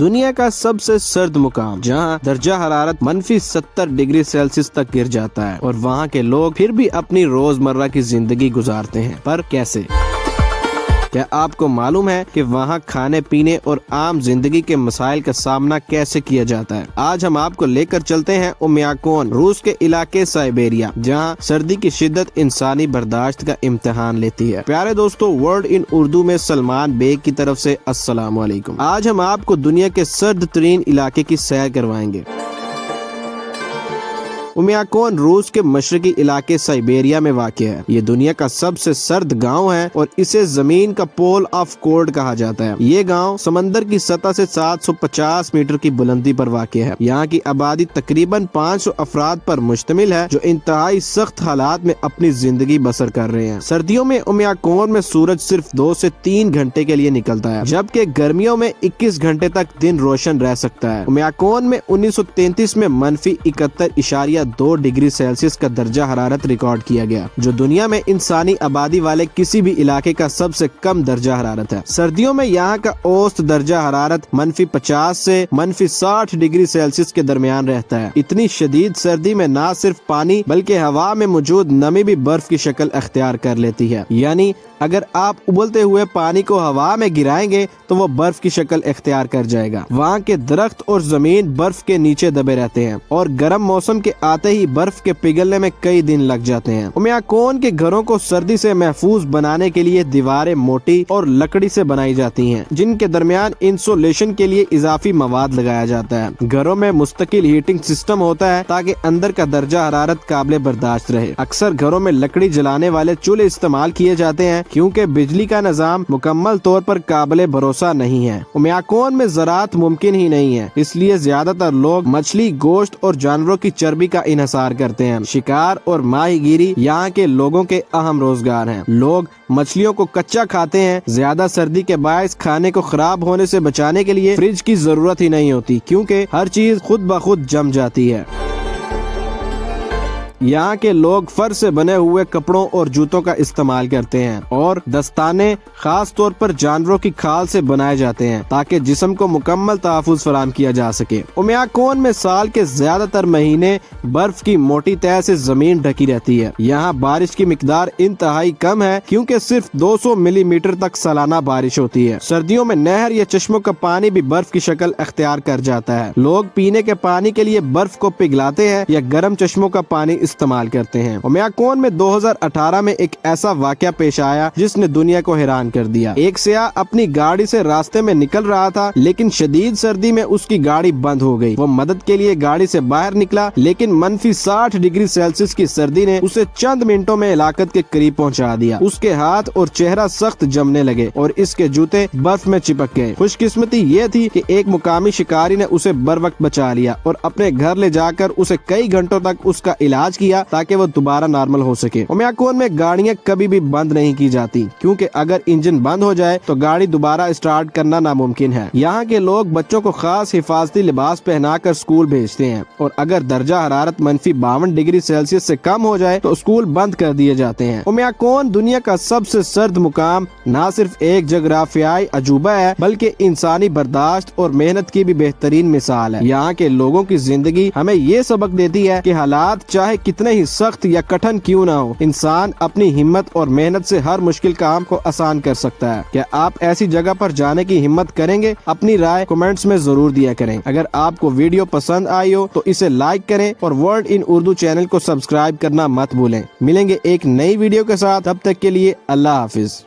دنیا کا سب سے سرد مقام جہاں درجہ حرارت -70 ڈگری سیلسیس تک گر جاتا ہے اور وہاں کے لوگ پھر بھی اپنی روزمرہ کی زندگی گزارتے ہیں، پر کیسے؟ کیا آپ کو معلوم ہے کہ وہاں کھانے پینے اور عام زندگی کے مسائل کا سامنا کیسے کیا جاتا ہے؟ آج ہم آپ کو لے کر چلتے ہیں اومیاکون، روس کے علاقے سائبیریا، جہاں سردی کی شدت انسانی برداشت کا امتحان لیتی ہے۔ پیارے دوستو، ورلڈ ان اردو میں سلمان بیگ کی طرف سے السلام علیکم۔ آج ہم آپ کو دنیا کے سرد ترین علاقے کی سیر کروائیں گے۔ اومیاکون روس کے مشرقی علاقے سائبیریا میں واقع ہے۔ یہ دنیا کا سب سے سرد گاؤں ہے اور اسے زمین کا پول آف کولڈ کہا جاتا ہے۔ یہ گاؤں سمندر کی سطح سے 750 میٹر کی بلندی پر واقع ہے۔ یہاں کی آبادی تقریباً 500 افراد پر مشتمل ہے، جو انتہائی سخت حالات میں اپنی زندگی بسر کر رہے ہیں۔ سردیوں میں اومیاکون میں سورج صرف 2 سے 3 گھنٹے کے لیے نکلتا ہے، جبکہ گرمیوں میں 21 گھنٹے تک دن روشن رہ سکتا ہے۔ اومیاکون میں 1933 میں -71.2 ڈگری سیلسیس کا درجہ حرارت ریکارڈ کیا گیا، جو دنیا میں انسانی آبادی والے کسی بھی علاقے کا سب سے کم درجہ حرارت ہے۔ سردیوں میں یہاں کا اوسط درجہ حرارت -50 سے -60 ڈگری سیلسیس کے درمیان رہتا ہے۔ اتنی شدید سردی میں نہ صرف پانی بلکہ ہوا میں موجود نمی بھی برف کی شکل اختیار کر لیتی ہے، یعنی اگر آپ ابلتے ہوئے پانی کو ہوا میں گرائیں گے تو وہ برف کی شکل اختیار کر جائے گا۔ وہاں کے درخت اور زمین برف کے نیچے دبے رہتے ہیں اور گرم موسم کے آتے ہی برف کے پگھلنے میں کئی دن لگ جاتے ہیں۔ اومیاکون کے گھروں کو سردی سے محفوظ بنانے کے لیے دیواریں موٹی اور لکڑی سے بنائی جاتی ہیں، جن کے درمیان انسولیشن کے لیے اضافی مواد لگایا جاتا ہے۔ گھروں میں مستقل ہیٹنگ سسٹم ہوتا ہے تاکہ اندر کا درجہ حرارت قابل برداشت رہے۔ اکثر گھروں میں لکڑی جلانے والے چولہے استعمال کیے جاتے ہیں کیونکہ بجلی کا نظام مکمل طور پر قابل بھروسہ نہیں ہے۔ اومیاکون میں زراعت ممکن ہی نہیں ہے، اس لیے زیادہ تر لوگ مچھلی، گوشت اور جانوروں کی چربی کا انحصار کرتے ہیں۔ شکار اور ماہی گیری یہاں کے لوگوں کے اہم روزگار ہیں۔ لوگ مچھلیوں کو کچا کھاتے ہیں۔ زیادہ سردی کے باعث کھانے کو خراب ہونے سے بچانے کے لیے فریج کی ضرورت ہی نہیں ہوتی، کیونکہ ہر چیز خود بخود جم جاتی ہے۔ یہاں کے لوگ فر سے بنے ہوئے کپڑوں اور جوتوں کا استعمال کرتے ہیں اور دستانے خاص طور پر جانوروں کی کھال سے بنائے جاتے ہیں تاکہ جسم کو مکمل تحفظ فراہم کیا جا سکے۔ اومیاکون میں سال کے زیادہ تر مہینے برف کی موٹی تہہ سے زمین ڈھکی رہتی ہے۔ یہاں بارش کی مقدار انتہائی کم ہے کیونکہ صرف 200 ملی میٹر تک سالانہ بارش ہوتی ہے۔ سردیوں میں نہر یا چشموں کا پانی بھی برف کی شکل اختیار کر جاتا ہے۔ لوگ پینے کے پانی کے لیے برف کو پگھلاتے ہیں یا گرم چشموں کا پانی استعمال کرتے ہیں۔ اومیاکون میں 2018 میں ایک ایسا واقعہ پیش آیا جس نے دنیا کو حیران کر دیا۔ ایک سیاح اپنی گاڑی سے راستے میں نکل رہا تھا، لیکن شدید سردی میں اس کی گاڑی بند ہو گئی۔ وہ مدد کے لیے گاڑی سے باہر نکلا، لیکن -60 ڈگری سیلسیس کی سردی نے اسے چند منٹوں میں ہلاکت کے قریب پہنچا دیا۔ اس کے ہاتھ اور چہرہ سخت جمنے لگے اور اس کے جوتے برف میں چپک گئے۔ خوش قسمتی یہ تھی کہ ایک مقامی شکاری نے اسے بر وقت بچا لیا اور اپنے گھر لے جا کر اسے کئی گھنٹوں تک اس کا علاج کیا تاکہ وہ دوبارہ نارمل ہو سکے۔ اومیاکون میں گاڑیاں کبھی بھی بند نہیں کی جاتی کیونکہ اگر انجن بند ہو جائے تو گاڑی دوبارہ اسٹارٹ کرنا ناممکن ہے۔ یہاں کے لوگ بچوں کو خاص حفاظتی لباس پہنا کر اسکول بھیجتے ہیں اور اگر درجہ حرارت -52 ڈگری سیلسیس سے کم ہو جائے تو اسکول بند کر دیے جاتے ہیں۔ اومیاکون دنیا کا سب سے سرد مقام نہ صرف ایک جغرافیائی عجوبہ ہے بلکہ انسانی برداشت اور محنت کی بھی بہترین مثال ہے۔ یہاں کے لوگوں کی زندگی ہمیں یہ سبق دیتی ہے کہ حالات چاہے کتنے ہی سخت یا کٹھن کیوں نہ ہو، انسان اپنی ہمت اور محنت سے ہر مشکل کام کو آسان کر سکتا ہے۔ کیا آپ ایسی جگہ پر جانے کی ہمت کریں گے؟ اپنی رائے کمنٹس میں ضرور دیا کریں۔ اگر آپ کو ویڈیو پسند آئی ہو تو اسے لائک کریں اور ورلڈ ان اردو چینل کو سبسکرائب کرنا مت بھولیں۔ ملیں گے ایک نئی ویڈیو کے ساتھ، تب تک کے لیے اللہ حافظ۔